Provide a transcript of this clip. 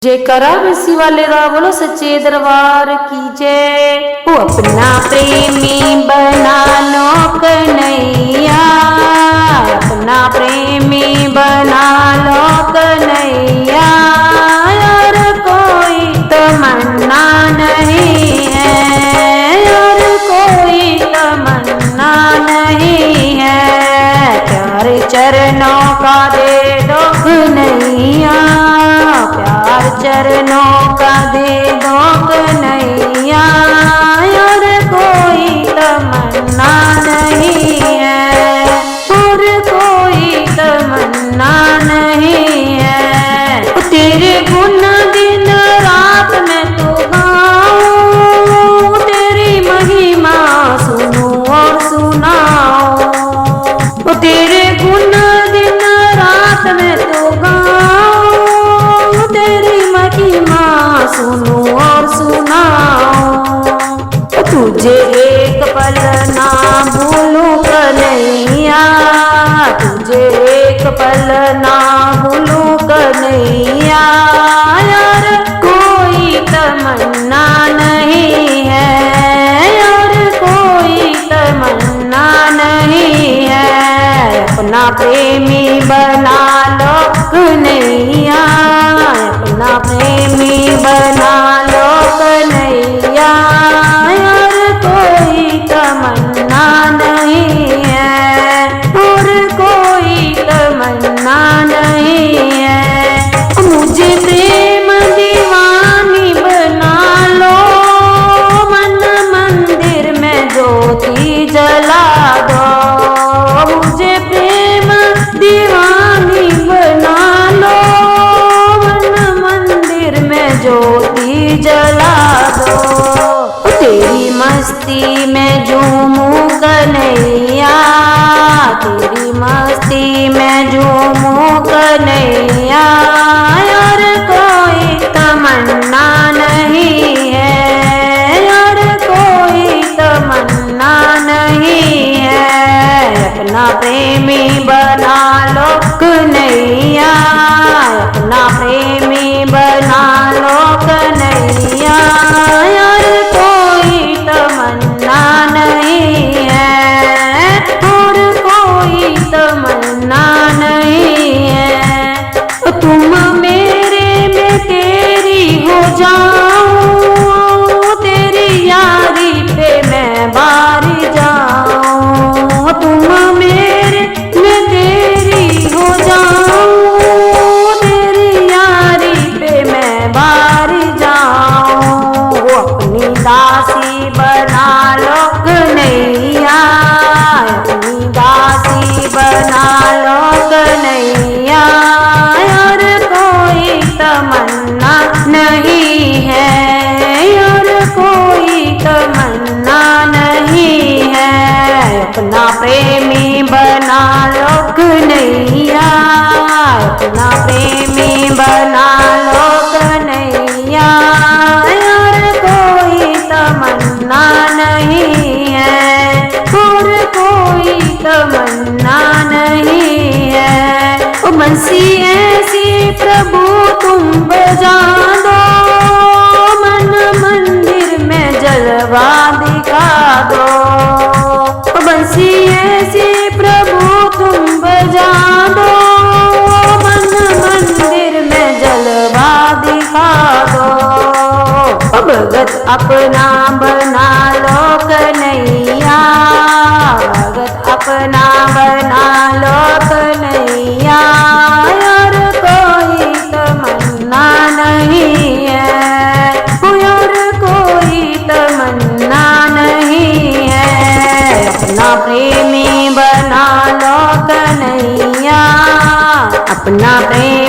जयकारा बंसी वाले दा बोलो सच्चे दरबार की जय। वो अपना प्रेमी बना लो कन्हैया, अपना प्रेमी बना लो कन्हैया, और कोई तमन्ना नहीं है, और कोई तमन्ना नहीं है। प्यार चरणों का दे दो कन्हैया, प्यार चरणों का दे दो कन्हैया, और कोई तमन्ना नहीं है, और कोई तमन्ना नहीं है। तेरे गुण दिन रात में तो गाऊं, तेरी महिमा सुनूं और सुनाऊं। तेरे गुण दिन रात में तो गाऊं, तेरी महिमा सुनूं और सुनाऊं। तुझे एक पल ना भूलूं कन्हैया, तुझे एक पल ना भूलूं कन्हैया, और कोई तमन्ना नहीं है, और कोई तमन्ना नहीं है। अपना प्रेमी बना लो कन्हैया, अपना प्रेमी बना लो कन्हैया, और कोई तमन्ना नहीं है, और कोई तमन्ना नहीं है। मुझे प्रेम दीवानी बना लो, मन मंदिर में ज्योति जला दो। मुझे प्रेम दीवानी बना लो, मन मंदिर में ज्योति जला दो। तेरी मस्ती में झूमूं कन्हैया, तेरी मस्ती में झूमूं कन्हैया, और कोई तमन्ना नहीं है, और कोई तमन्ना नहीं है। अपना प्रेमी बना लो कन्हैया, अपना प्रेमी बना लो कन्हैया, और कोई तमन्ना नहीं है, और कोई तमन्ना नहीं है। तुम मेरे में तेरी हो जाऊं, तेरी यारी पे मैं बारी जाऊं। तुम मेरे में तेरी हो जाऊं, तेरी यारी पे मैं बारी जाऊं। अपनी दासी बना लो कन्हैया, अपनी दासी बना लो कन्हैया, और कोई तमन्ना नहीं है, और कोई तमन्ना नहीं है। अपना प्रेमी बना लो कन्हैया, अपना प्रेमी बना लो कन्हैया, और कोई तमन्ना नहीं है, और कोई तमन्ना नहीं है। ओ बंसी ऐसी प्रभु तुम बजा दो, मन मंदिर में जलवा दिखा दो। ओ बंसी ऐसी प्रभु तुम बजा दो, मन मंदिर में जलवा दिखा दो। भगत अपना बना लो कन्हैया, भगत अपना बना लो कन्हैया, और कोई तमन्ना नहीं है, और कोई तमन्ना नहीं है। अपना प्रेमी बना लो कन्हैया, अपना प्रेमी